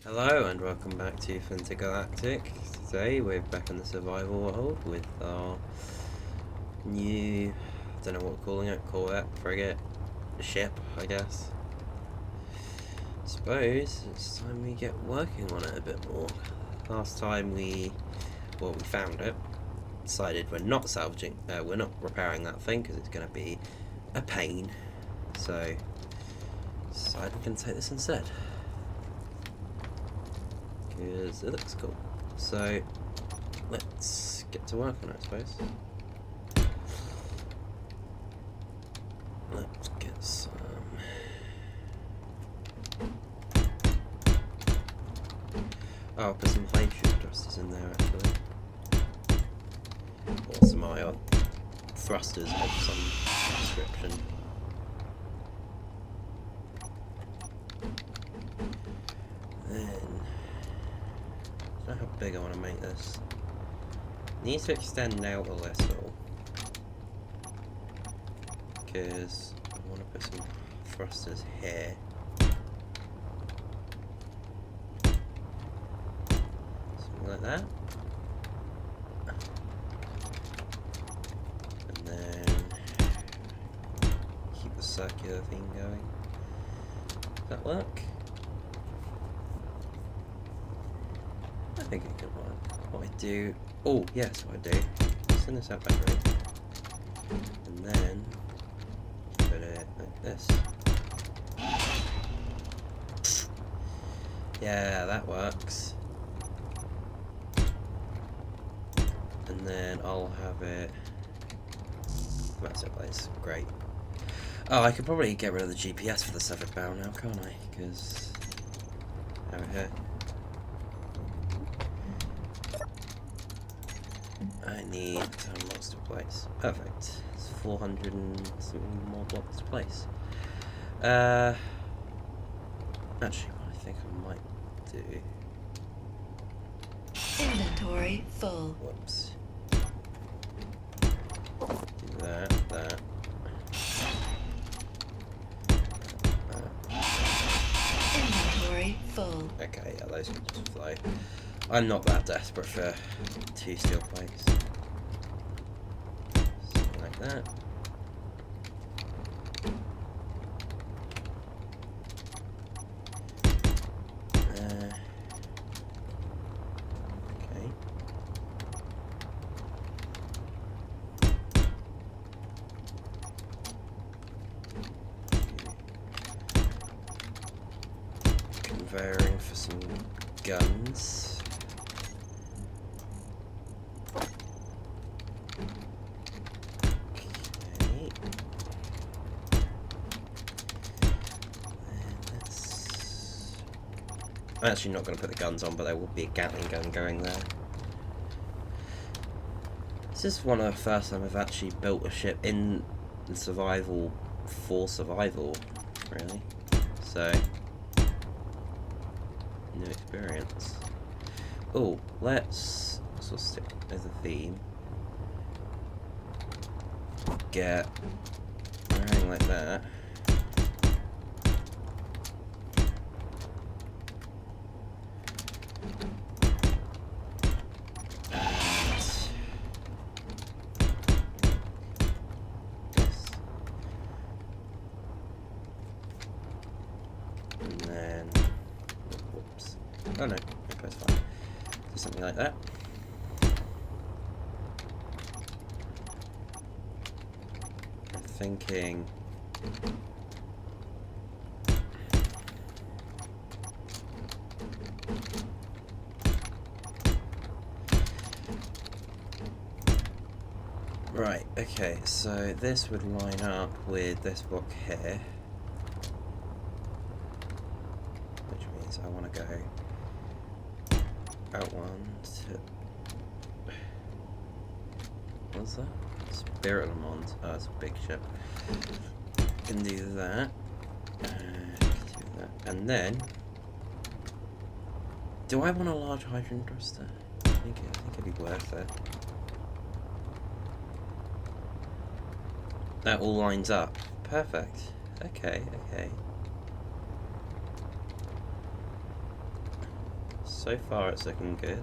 Hello and welcome back to Galactic. Today we're back in the survival world with our new, I don't know what we're calling it, corvette, frigate, ship, I guess. Suppose it's time we get working on it a bit more. Last time we found it, decided we're not salvaging, we're not repairing that thing because it's going to be a pain. So, decided we're going to take this instead. Because it looks cool. So let's get to work on it, I suppose. Let's get some. Oh, I'll put some hydrogen thrusters in there actually. Or some ion thrusters of some description. Then I don't know how big I want to make this. Needs to extend out a little because I want to put some thrusters here. Something like that. And then keep the circular thing going. Does that work? I think it could work. What I do... Oh, yes, what I do. Send this out battery. And then put it like this. Yeah, that works. And then I'll have it... That's it, place. Great. Oh, I could probably get rid of the GPS for the severed bow now, can't I? Because... Over here. I need 10 blocks to place. Perfect. It's 400 and something more blocks to place. Actually, what I think I might do... Inventory full. Whoops. Do that. Inventory full. Okay, yeah, those can just flow. I'm not that desperate for 2 steel plates. Something like that. Okay. Conveying for some guns. I'm actually not going to put the guns on, but there will be a Gatling gun going there. This is one of the first time I've actually built a ship in survival for survival, really. So, new experience. Oh, let's sort of stick as a theme. Get anything like that. Oh no, that goes fine. Do something like that. I'm thinking... Right, okay, so this would line up with this block here. Which means I want to go out one to... What's that? Spirit Lamont. Oh, it's a big ship. Can do that. And then... Do I want a large hydrogen thruster? I think it'd be worth it. That all lines up. Perfect. Okay. So far it's looking good.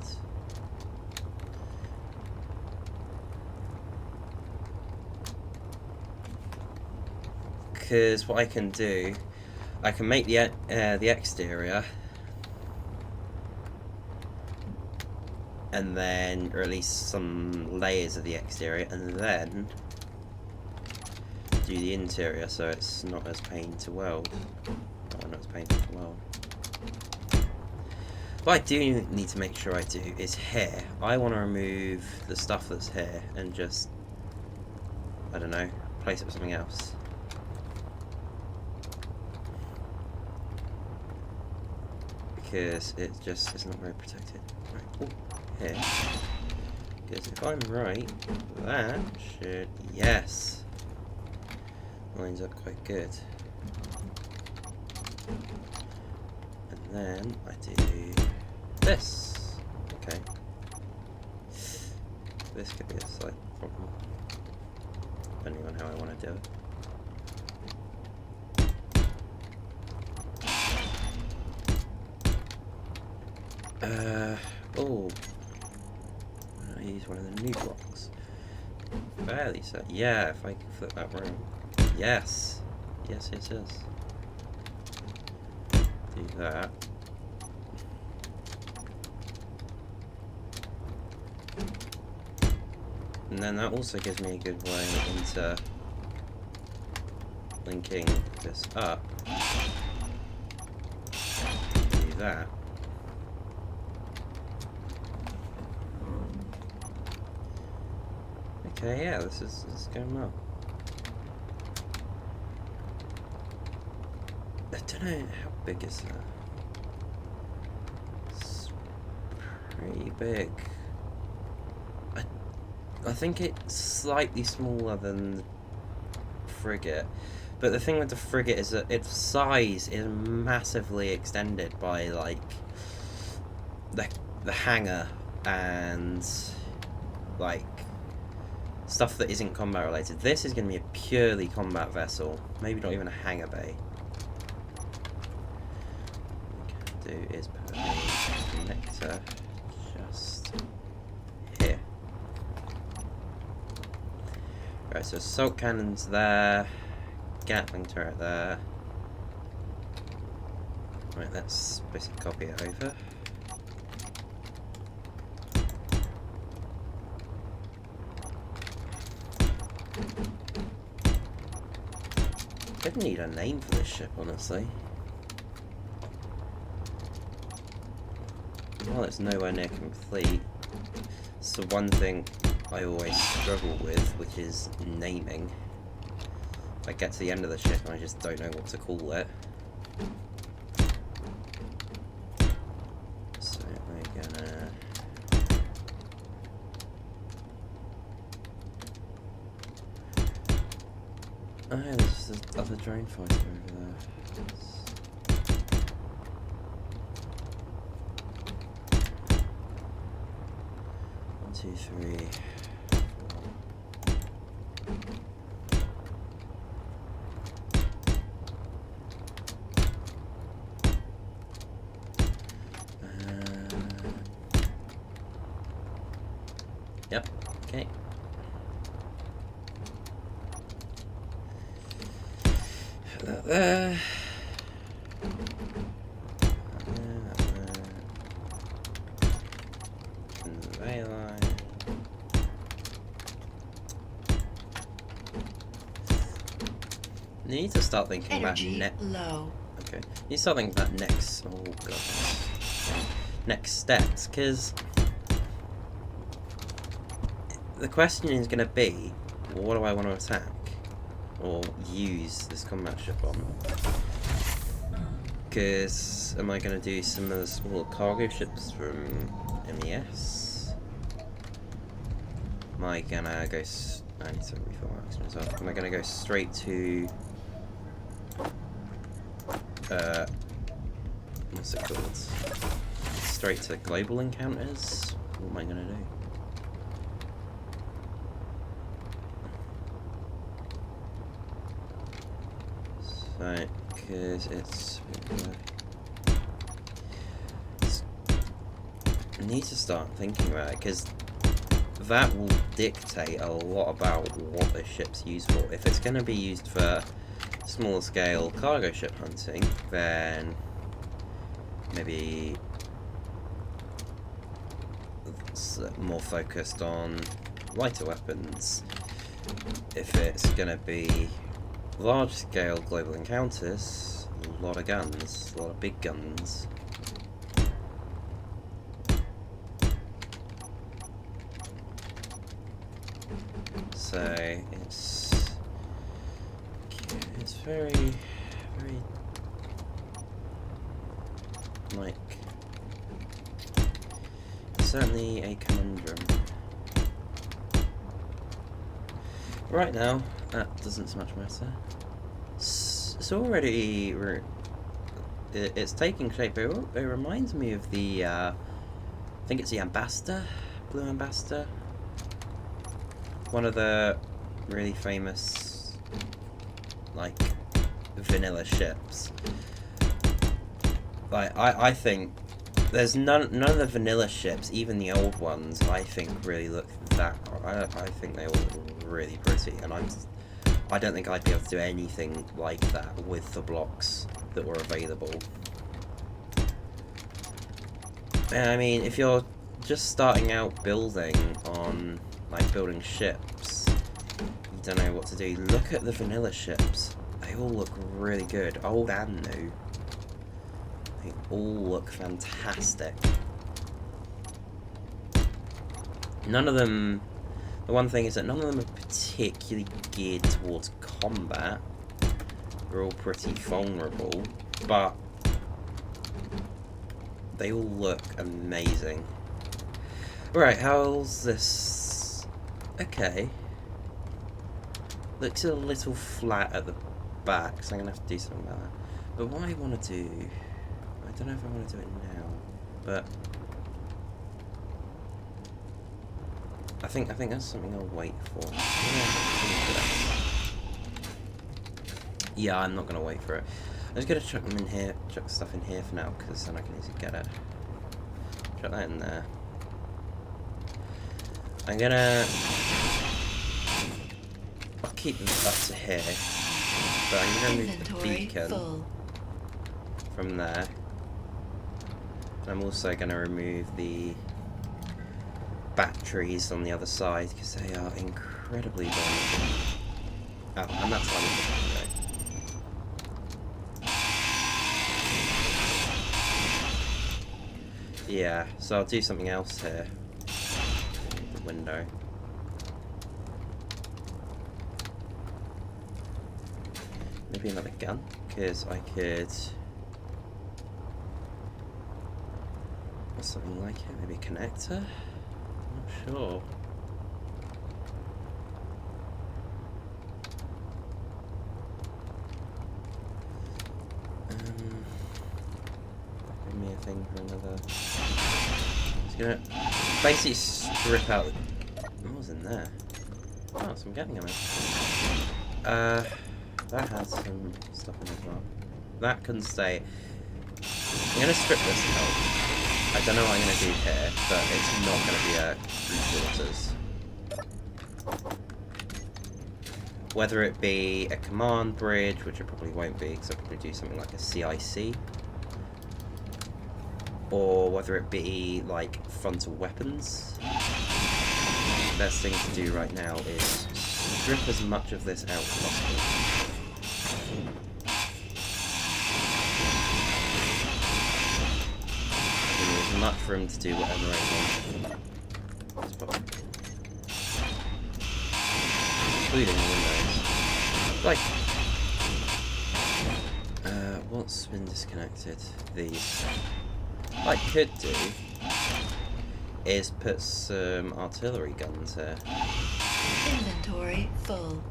Because what I can do, I can make the exterior and then release some layers of the exterior and then do the interior so it's not as pain to weld. Oh, not as painful to weld. What I do need to make sure I do is here. I want to remove the stuff that's here and just, I don't know, replace it with something else. Because it's not very protected. Right. Ooh, here. Because if I'm right, that should, yes, lines up quite good. And then I do this. Okay. This could be a slight problem, depending on how I want to do it. Oh. I use one of the new blocks. Fairly set. Yeah, if I can flip that round. Yes. Yes, it is. Do that. And then that also gives me a good way into linking this up. Do that. Okay, yeah, this is going well. I don't know, how big is that? It's pretty big. I think it's slightly smaller than the frigate, but the thing with the frigate is that its size is massively extended by like the hangar and like stuff that isn't combat related. This is going to be a purely combat vessel, maybe not even a hangar bay. What we can do is put a connector just here. Right, so assault cannons there, Gatling turret there. Right, let's basically copy it over. I didn't need a name for this ship, honestly. Well, it's nowhere near complete. It's the one thing I always struggle with, which is naming. I get to the end of the ship and I just don't know what to call it. So we're gonna... Oh yeah, there's the other drone fighter over there. 1, 2, 3, 4. Yep, okay. Put that there. Convey line. You need to start thinking Energy about low. Okay. You need to start thinking about next. Oh god. Next steps, because the question is going to be, well, what do I want to attack or use this combat ship on? Because am I going to do some of the smaller cargo ships from MES? Am I going to go... I need to refill my oxygen as well. Am I going to go straight to... what's it called? Straight to global encounters? What am I going to do? So, because it's I need to start thinking about it, because that will dictate a lot about what the ship's used for. If it's going to be used for smaller scale cargo ship hunting, then maybe it's more focused on lighter weapons. If it's going to be large scale global encounters, a lot of guns, a lot of big guns. So it's very like certainly a conundrum. Right now, that doesn't so much matter. It's already it's taking shape. It reminds me of the I think it's the Ambassador, Blue Ambassador. One of the really famous, like, vanilla ships. Like, I think there's none of the vanilla ships, even the old ones, I think really look that. I think they all look really pretty, and I don't think I'd be able to do anything like that with the blocks that were available. And I mean, if you're just starting out building on, like, building ships, you don't know what to do, look at the vanilla ships. They all look really good, old and new. They all look fantastic. None of them, the one thing is that none of them are particularly geared towards combat. They're all pretty vulnerable, but they all look amazing. Right, how's this? Okay. Looks a little flat at the back, so I'm going to have to do something about that. But what I want to do, I don't know if I want to do it now, but I think that's something I'll wait for. Yeah, I'm not going to wait for it. I'm just going to chuck them in here, chuck stuff in here for now, because then I can easily get it. Chuck that in there. I'm gonna... I'll keep them up to here, but I'm gonna remove the beacon from there. And I'm also gonna remove the batteries on the other side, because they are incredibly vulnerable. Oh, and that's why yeah, so I'll do something else here. The window. Maybe another gun, because I could... or something like it, maybe a connector? I'm not sure. Give me a thing for another... It's gonna basically strip out... What was in there? Oh, some gatling ammo. That has some stuff in it as well. That can stay. I'm gonna strip this out. I don't know what I'm gonna do here, but it's not gonna be a three-quarters. Whether it be a command bridge, which it probably won't be, because I'll probably do something like a CIC, or whether it be like frontal weapons. The best thing to do right now is strip as much of this out as possible. There's much room to do whatever I want as possible. Including the windows. Like, what's been disconnected? These. What I could do is put some artillery guns here. Inventory full.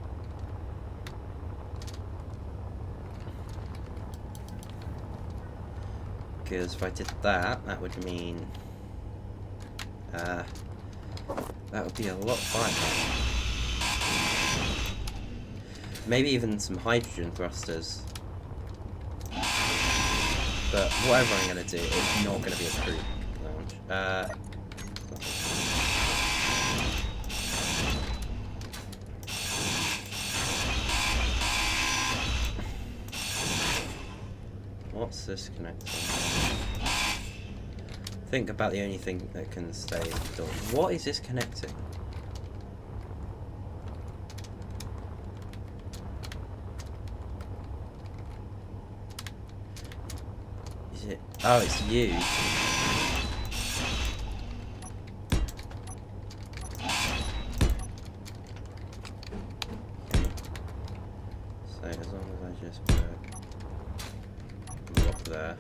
Because if I did that, that would mean that would be a lot of firepower. Maybe even some hydrogen thrusters. But whatever I'm going to do, it's not going to be a lounge. What's this connecting? Think about the only thing that can stay at the door. What is this connecting? Is it? Oh, it's you. So as long as I just put block there,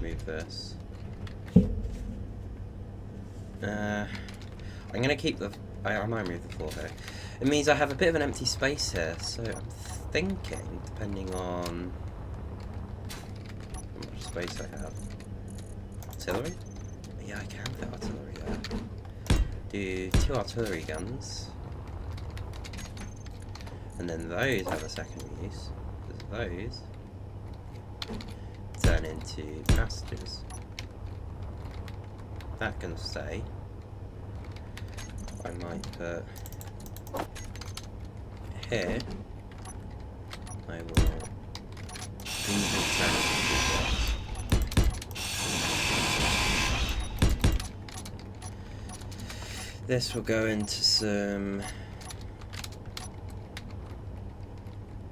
move this. I'm gonna keep the. I might move the floor here. It means I have a bit of an empty space here, so I'm thinking, depending on how much space I have. Artillery? Yeah, I can fit artillery there. Do 2 artillery guns. And then those have a secondary use, because those turn into passages. That can stay. I might put here. I will turn it into blocks. This will go into some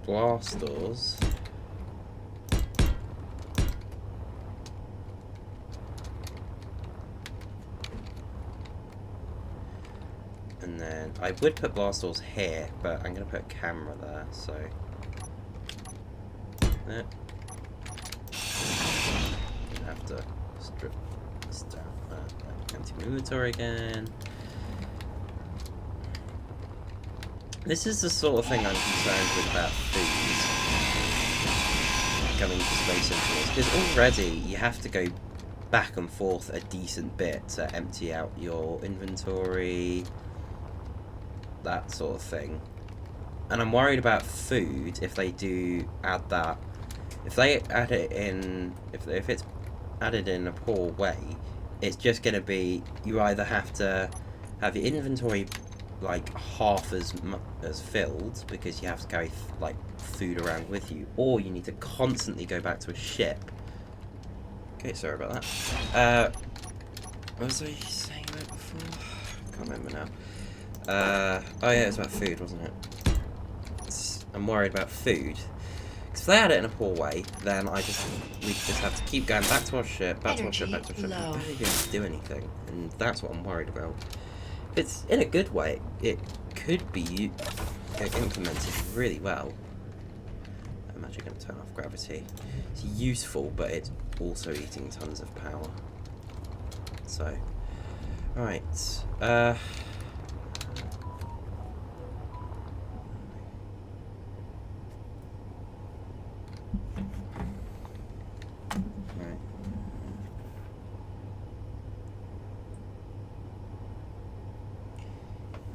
blast doors. And then I would put blast doors here, but I'm going to put a camera there, so there. I have to strip this down. Empty my inventory again. This is the sort of thing I'm concerned with about food coming to Space Intervals, because already you have to go back and forth a decent bit to empty out your inventory, that sort of thing. And I'm worried about food if they do add that. If they add it in, if it's added in a poor way, it's just going to be, you either have to have your inventory like half as filled because you have to carry like food around with you, or you need to constantly go back to a ship. Okay, sorry about that. What was I saying about before? Can't remember now. Oh yeah, it was about food, wasn't it? I'm worried about food. Because if they add it in a poor way, then we just have to keep going back to our ship, back to our ship, back to our ship. We don't even have to do anything, and that's what I'm worried about. If it's in a good way, it could be implemented really well. I'm actually going to turn off gravity. It's useful, but it's also eating tons of power. So, right. Right.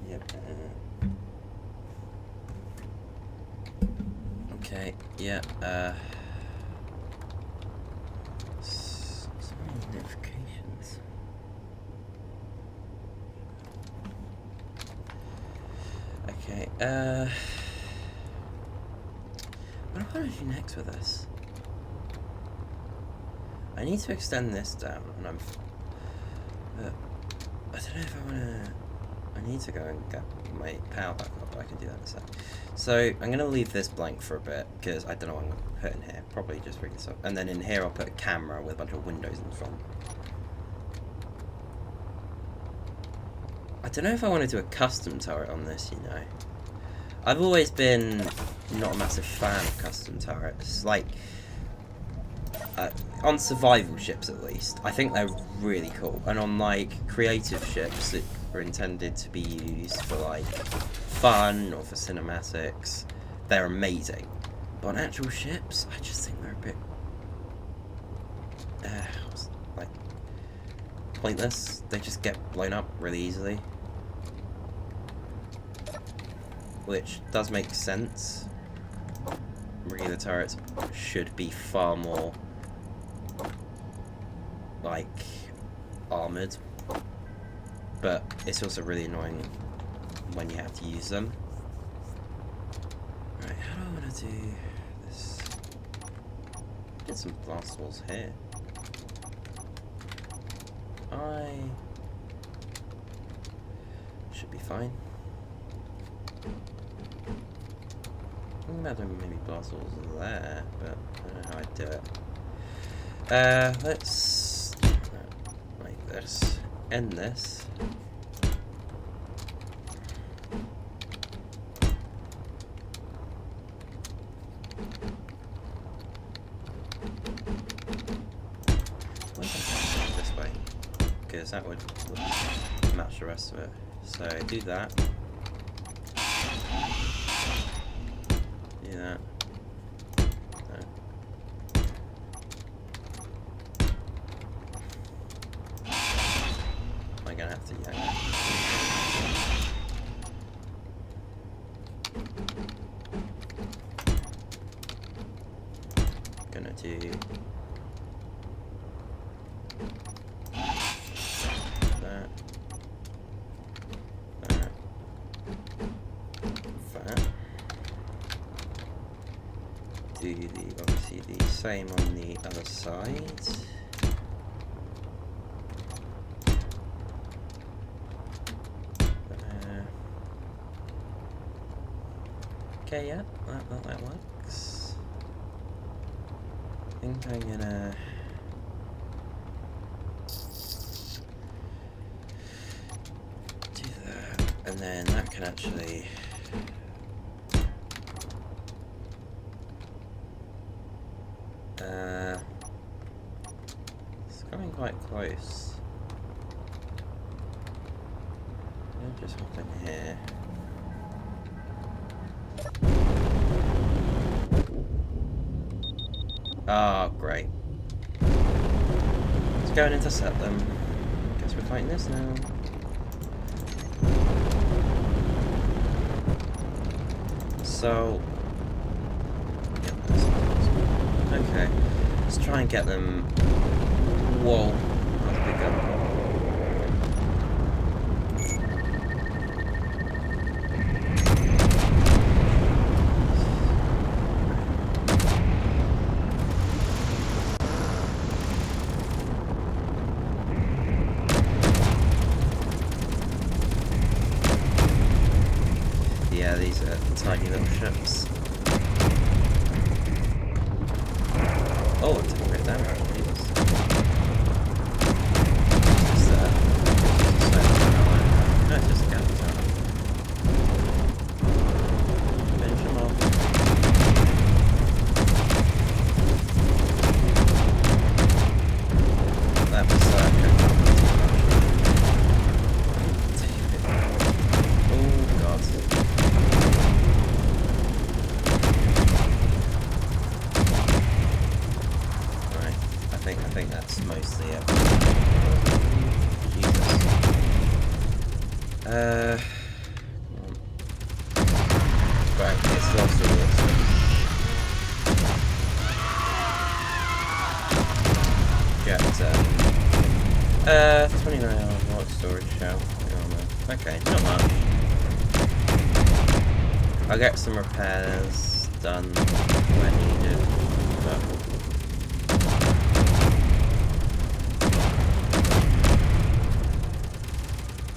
Yep. Okay. Yeah. So many notifications. Okay. What am I going to do next with this? I need to extend this down, and I don't know if I want to. I need to go and get my power back up, but I can do that in a sec. So I'm going to leave this blank for a bit, because I don't know what I'm going to put in here. Probably just rig this up. And then in here I'll put a camera with a bunch of windows in front. I don't know if I want to do a custom turret on this, you know. I've always been not a massive fan of custom turrets. Like, on survival ships at least, I think they're really cool. And on, like, creative ships that are intended to be used for, like, fun or for cinematics, they're amazing. But on actual ships, I just think they're a bit, like, pointless. They just get blown up really easily. Which does make sense. Really, the turrets should be far more like armoured, but it's also really annoying when you have to use them. Right, how do I want to do this? Get some blast walls here. I should be fine. Maybe blast walls there, but I don't know how I'd do it. Let's like this. End this. This way, because that would match the rest of it. So do that. Do that. I'm gonna have to yank. Gonna do that. Do obviously the same on the other side. Okay, yeah, that works. I think I'm gonna do that, and then that can actually it's coming quite close. I'll just hop in here. Ah, oh, great. Let's go and intercept them. Guess we're fighting this now. So, yeah, okay. Let's try and get them. Whoa, that's a big gun. Yeah, these are tiny little ships. Oh, it took a bit of damage. No, it's just a gun. Finish them off. That was oh god. I think that's mostly it. Jesus. Come on. Right, it's lost all this. Yeah, 29 hours watt storage shell. Okay, not much. I'll get some repairs done when needed, but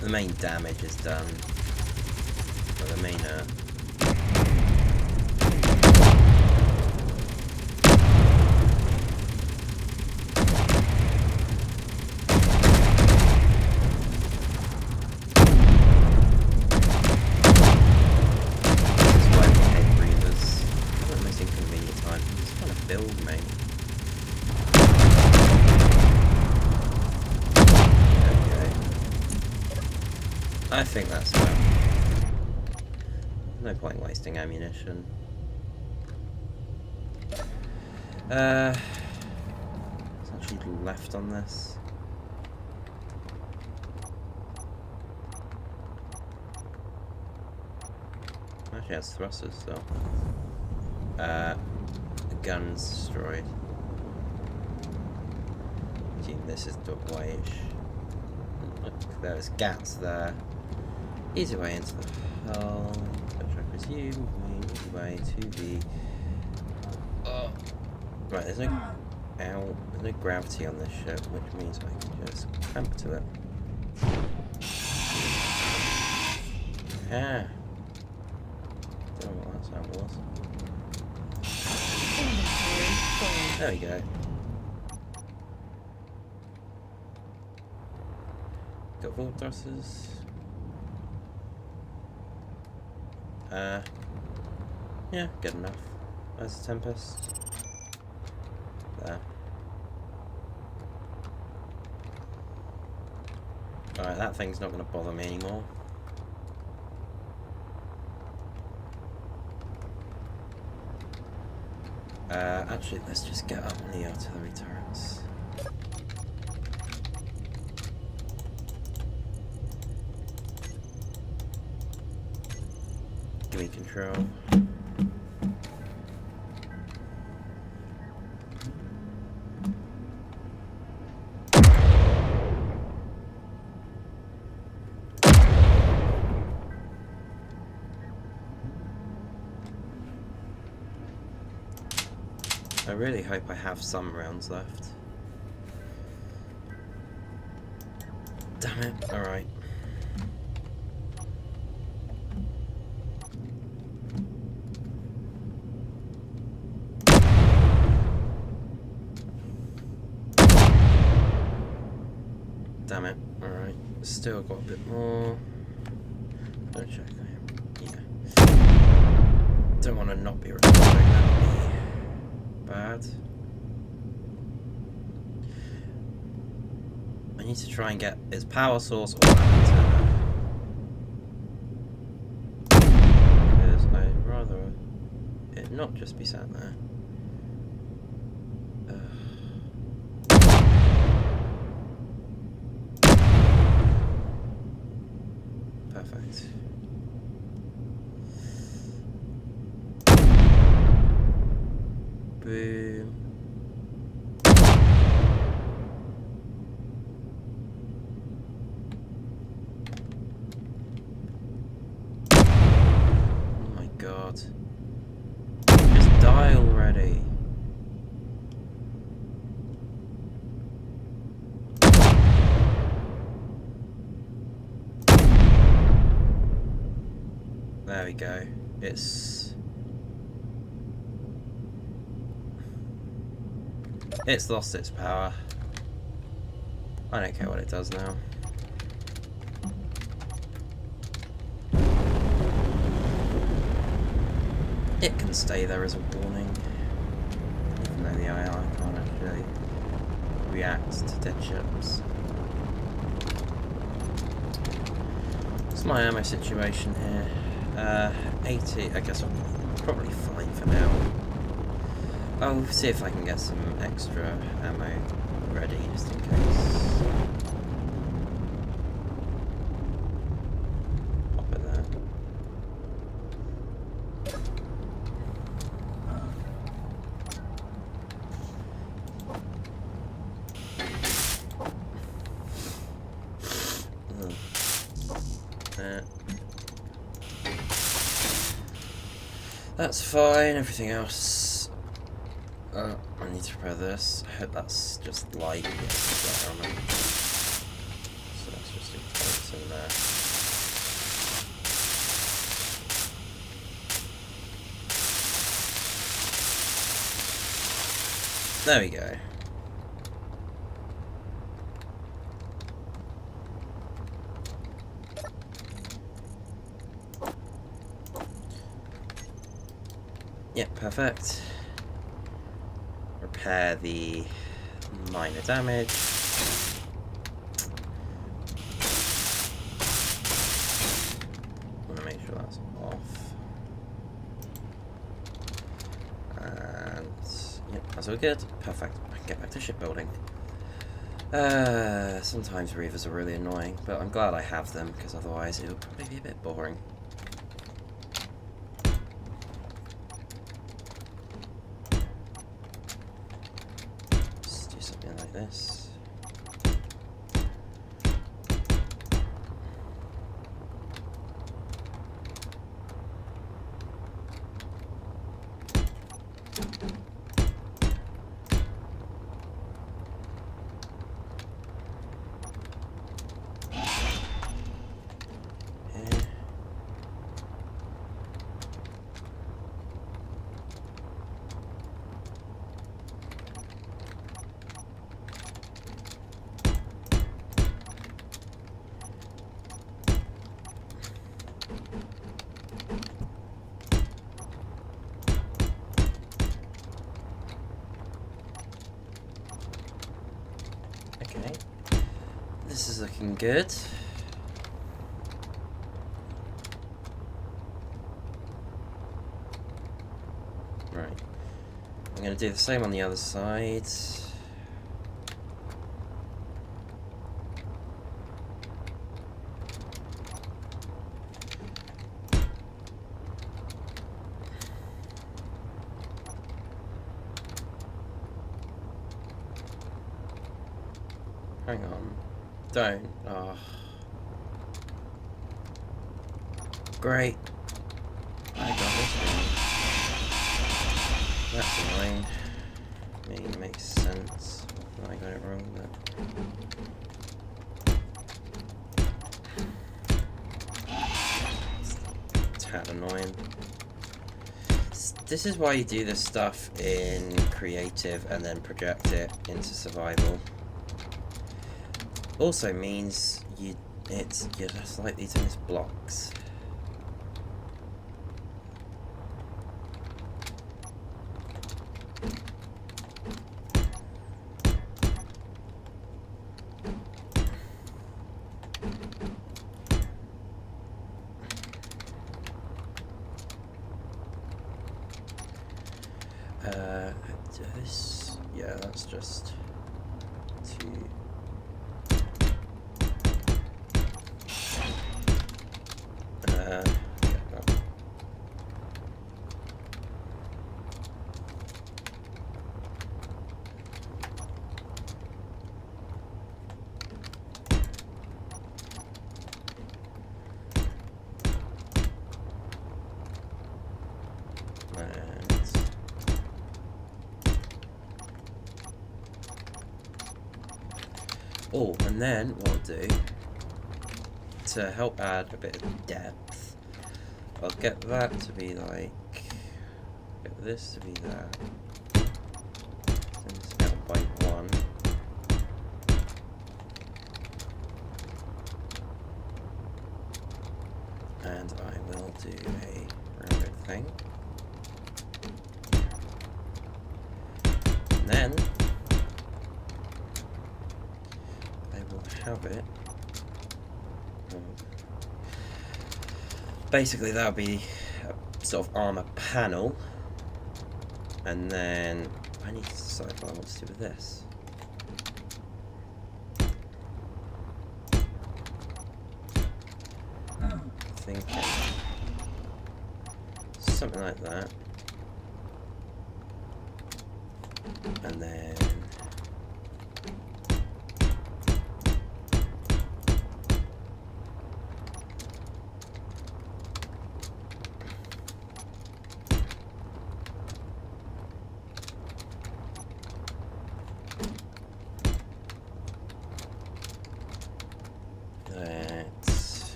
the main damage is done. Or the main reavers. Not the most inconvenient time. I'm just trying to build, mate. I think that's enough. No point wasting ammunition. What's actually left on this? Actually has thrusters still. The gun's destroyed. this is the way. Look, there's gaps there. Easy way into the hull, which I presume means easy way to the. Right, there's no gravity on this ship, which means I can just clamp to it. Ah. Don't know what that sound was. Inventory full. There we go. Got vault thrusters. Yeah, good enough. There's a Tempest. There. Alright, that thing's not going to bother me anymore. Actually, let's just get up on the artillery turrets. Give me control. I really hope I have some rounds left. Damn it, alright. Damn it, alright. Still got a bit more. Don't check. Yeah. Don't want to not be recording, that would be bad. I need to try and get its power source or an antenna. Because I'd rather it not just be sat there. Perfect. Boom. Oh my god. Just die already. There we go. It's lost its power. I don't care what it does now. It can stay there as a warning, even though the AI can't actually react to dead ships. What's my ammo situation here? 80, I guess I'm probably fine for now. I'll see if I can get some extra ammo ready, just in case. Pop it there. That's fine, everything else. I need to repair this. I hope that's just light. Yes, light armor. So let's just do points in there. There we go. Yep, perfect. Repair the minor damage. Want to make sure that's off. And yep, that's all good. Perfect. I can get back to shipbuilding. Sometimes reavers are really annoying, but I'm glad I have them because otherwise it would probably be a bit boring. This. Okay. This is looking good. Right. I'm going to do the same on the other side. Hang on. Don't. Oh. Great. I got this one. That's annoying. I mean, it makes sense. I got it wrong, but... It's a tad annoying. This is why you do this stuff in creative and then project it into survival. Also means you're just like these miss blocks. This, yeah, that's just two. Yeah, that. Oh, and then what I'll do, to help add a bit of depth, I'll get that to be like, get this to be that, and scale by 1. And I will do a rounded thing. And then have it. Basically, that'll be a sort of armor panel, and then I need to decide what I want to do with this. Thinking something like that, and then.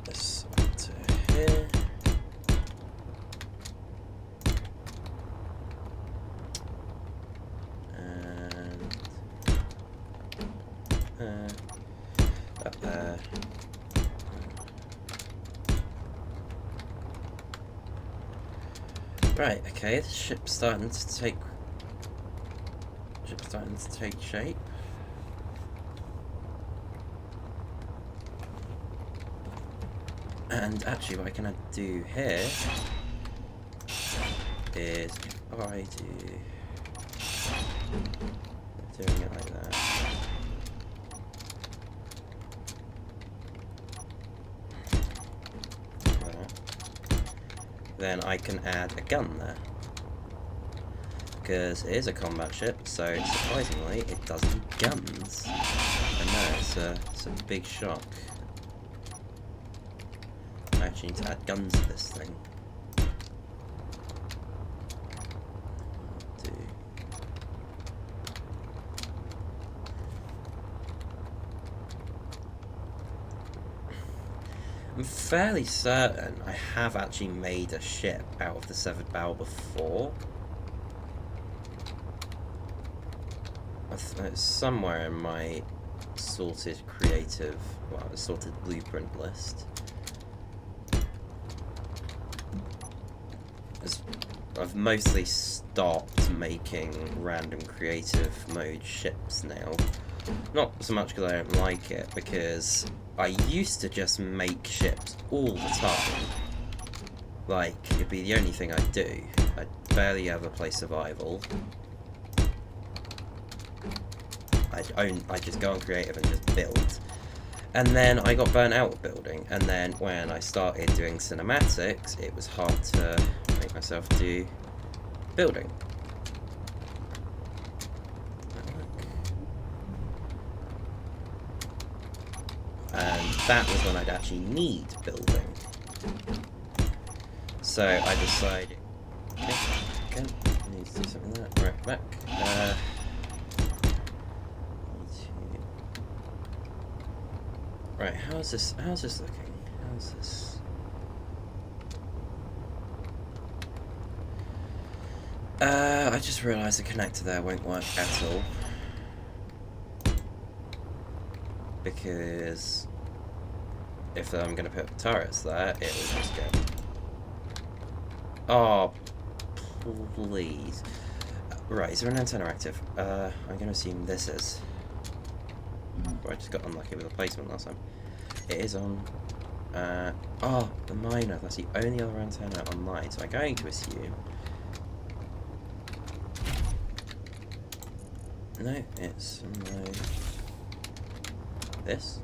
This up to here. And up there. Right, okay, the ship's starting to take shape. And actually what I can do here is if I doing it like that. Then I can add a gun there. Because it is a combat ship, so surprisingly it does guns. I know, it's a big shock. I actually need to add guns to this thing. I'm fairly certain I have actually made a ship out of the severed bow before. It's somewhere in my sorted creative, well, sorted blueprint list. There's I've mostly stopped making random creative mode ships now. Not so much because I don't like it, because I used to just make ships all the time. Like, it'd be the only thing I'd do. I'd barely ever play survival. I'd just go on creative and just build. And then I got burnt out with building. And then when I started doing cinematics, it was hard to make myself do building. And that was when I'd actually need building. So I decided, okay, I need to do something like that. Right, back. Right, how's this looking? How's this? I just realised the connector there won't work at all. Because if I'm going to put turrets there, it will just go. Oh, please. Right, is there an antenna active? I'm going to assume this is. I just got unlucky with the placement last time. It is on. Oh, the miner. That's the only other antenna online. So I'm going to assume. No, it's my. This.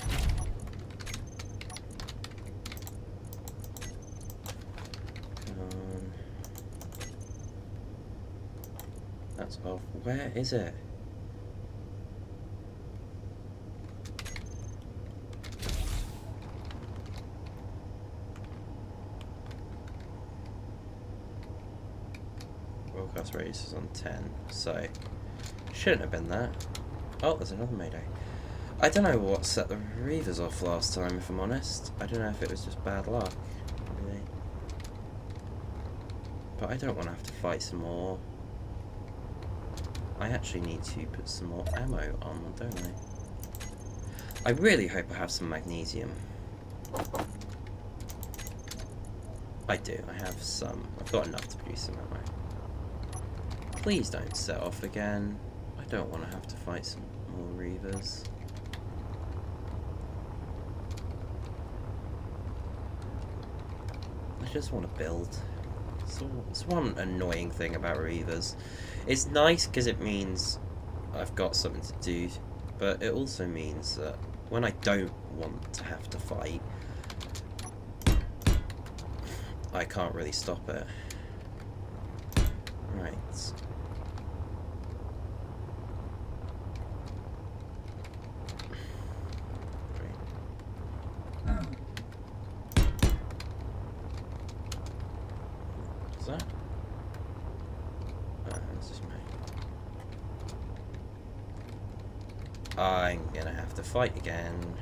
Come on. That's off. Where is it? Broadcast radius is on 10, so shouldn't have been that. Oh, there's another mayday. I don't know what set the reavers off last time, if I'm honest. I don't know if it was just bad luck, really. But I don't want to have to fight some more. I actually need to put some more ammo on, don't I? I really hope I have some magnesium. I do, I have some. I've got enough to produce some ammo. Please don't set off again. I don't want to have to fight some more reavers. I just want to build. It's one annoying thing about reavers. It's nice because it means I've got something to do, but it also means that when I don't want to have to fight, I can't really stop it. Right. That? This is me. I'm gonna have to fight again.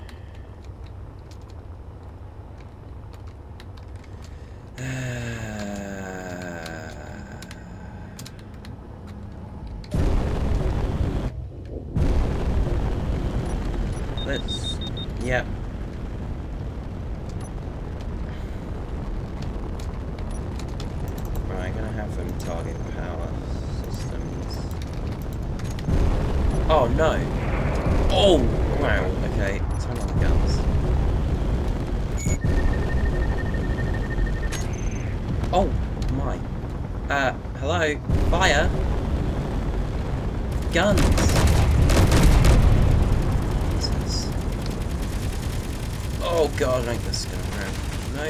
Let's. Yep. I'm gonna have them target power systems. Oh no! Oh wow! Okay, turn on the guns. Oh my! Hello? Fire! Guns! Jesus. Oh god! I think this is gonna hurt. No.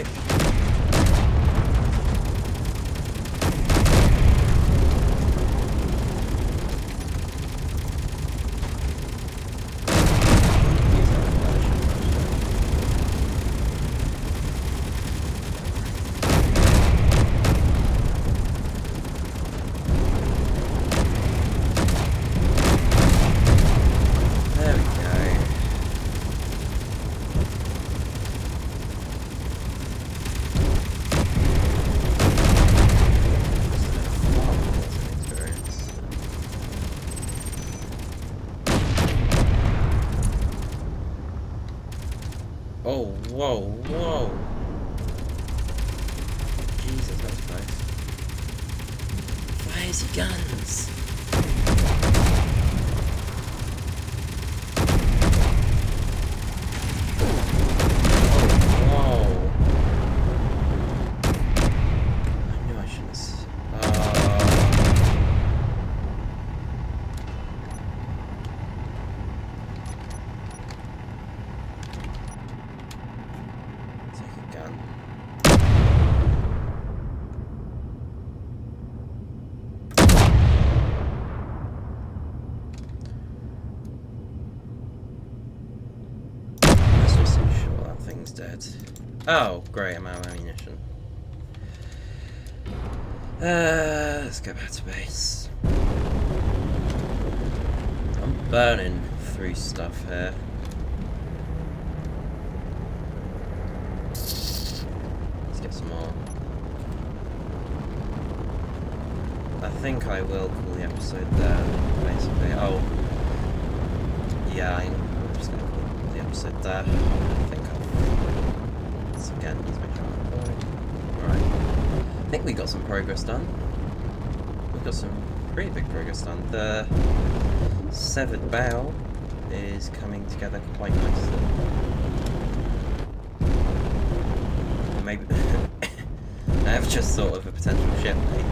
Oh, whoa, whoa. Jesus, that was close. Loads of guns. Thing's dead. Oh, great, I'm out of ammunition. Let's go back to base. I'm burning through stuff here. Let's get some more. I think I will call the episode there, basically. Oh, yeah, I'm just going to call the episode there. I think once again, use my charge point. Alright. I think we got some progress done. We got some pretty big progress done. The severed bow is coming together quite nicely. Maybe I have just thought of a potential ship name,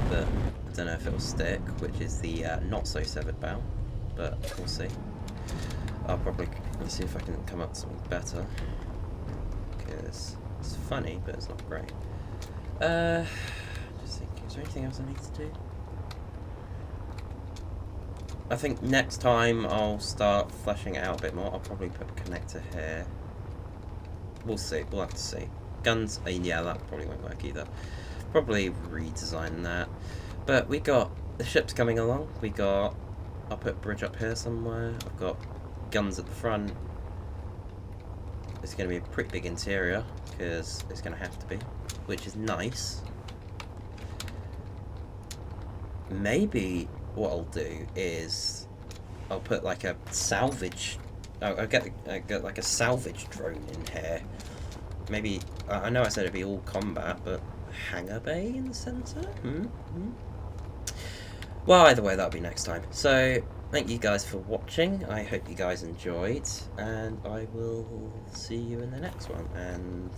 but I don't know if it will stick, which is the not so severed bow, but we'll see. I'll probably see if I can come up with something better, because it's funny, but it's not great. Just thinking, is there anything else I need to do? I think next time I'll start fleshing it out a bit more. I'll probably put a connector here. We'll see, we'll have to see. Guns, yeah, that probably won't work either. Probably redesign that. But we got the ships coming along. We got, I'll put a bridge up here somewhere. I've got guns at the front. It's going to be a pretty big interior, because it's going to have to be, which is nice. Maybe what I'll do is I'll put like a salvage. I'll get like a salvage drone in here. Maybe I know I said it'd be all combat, but hangar bay in the center. Well, either way, that'll be next time. So thank you guys for watching. I hope you guys enjoyed, and I will see you in the next one. And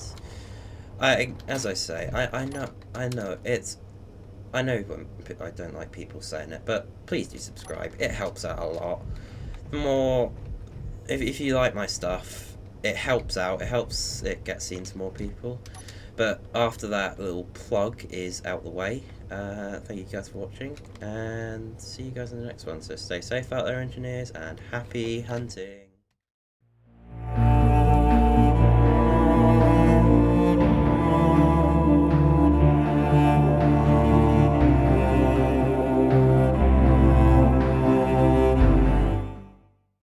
as I say, I know it's. I know when I don't like people saying it, but please do subscribe. It helps out a lot. The more, if you like my stuff, it helps out. It helps it get seen to more people. But after that little plug is out the way, thank you guys for watching, and see you guys in the next one. So stay safe out there, engineers, and happy hunting.